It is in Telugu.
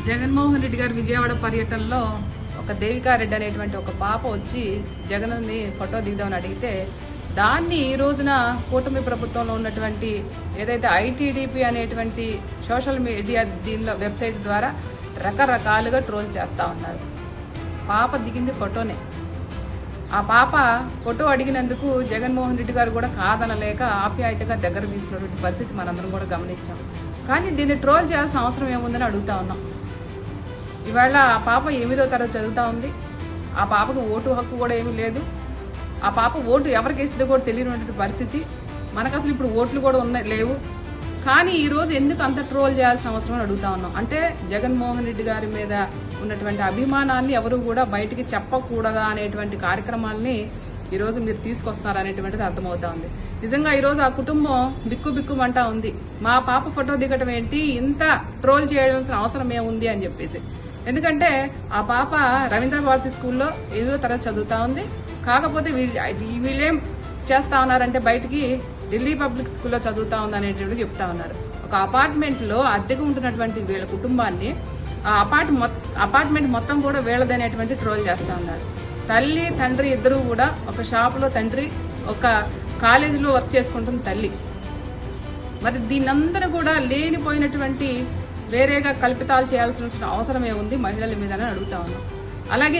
జగన్మోహన్ రెడ్డి గారు విజయవాడ పర్యటనలో ఒక దేవికారెడ్డి అనేటువంటి ఒక పాప వచ్చి జగన్ని ఫోటో దిగుదామని అడిగితే దాన్ని ఈ రోజున కూటమి ప్రభుత్వంలో ఉన్నటువంటి ఏదైతే ఐటీడీపీ అనేటువంటి సోషల్ మీడియా దీనిలో వెబ్సైట్ ద్వారా రకరకాలుగా ట్రోల్ చేస్తూ ఉన్నారు. పాప దిగింది ఫోటోనే. ఆ పాప ఫోటో అడిగినందుకు జగన్మోహన్ రెడ్డి గారు కూడా కాదనలేక ఆప్యాయతగా దగ్గర తీసుకున్నటువంటి పరిస్థితి మనందరం కూడా గమనించాం. కానీ దీన్ని ట్రోల్ చేయాల్సిన అవసరం ఏముందని అడుగుతా ఉన్నాం. ఇవాళ ఆ పాప 8వ తరగతి చదువుతా ఉంది. ఆ పాపకు ఓటు హక్కు కూడా ఏమీ లేదు. ఆ పాప ఓటు ఎవరికి వేసిందో కూడా తెలియనటువంటి పరిస్థితి. మనకు అసలు ఇప్పుడు ఓట్లు కూడా లేవు. కానీ ఈరోజు ఎందుకు అంత ట్రోల్ చేయాల్సిన అవసరం అని అడుగుతా ఉన్నాం. అంటే జగన్మోహన్ రెడ్డి గారి మీద ఉన్నటువంటి అభిమానాన్ని ఎవరు కూడా బయటికి చెప్పకూడదా అనేటువంటి కార్యక్రమాలని ఈరోజు మీరు తీసుకొస్తున్నారు అనేటువంటిది అర్థమవుతా ఉంది. నిజంగా ఈరోజు ఆ కుటుంబం బిక్కుమంటా ఉంది. మా పాప ఫోటో దిగటం ఏంటి, ఇంత ట్రోల్ చేయాల్సిన అవసరం ఏముంది అని చెప్పేసి. ఎందుకంటే ఆ పాప రవీంద్ర భారతి స్కూల్లో 8వ తరగతి చదువుతా ఉంది. కాకపోతే వీళ్ళేం చేస్తా ఉన్నారంటే బయటికి ఢిల్లీ పబ్లిక్ స్కూల్లో చదువుతా ఉంది అనేటువంటి చెప్తా ఉన్నారు. ఒక అపార్ట్మెంట్ లో అద్దెకు ఉంటున్నటువంటి వీళ్ళ కుటుంబాన్ని ఆ అపార్ట్మెంట్ మొత్తం కూడా వీళ్ళదనేటువంటి ట్రోల్ చేస్తా ఉన్నారు. తల్లి తండ్రి ఇద్దరు కూడా ఒక షాపులో, తండ్రి ఒక కాలేజీలో వర్క్ చేసుకుంటుంది తల్లి. మరి దీన్నందరూ కూడా లేనిపోయినటువంటి వేరేగా కల్పితాలు చేయాల్సిన అవసరం ఏముంది మహిళల మీద అని అడుగుతా ఉన్నాం. అలాగే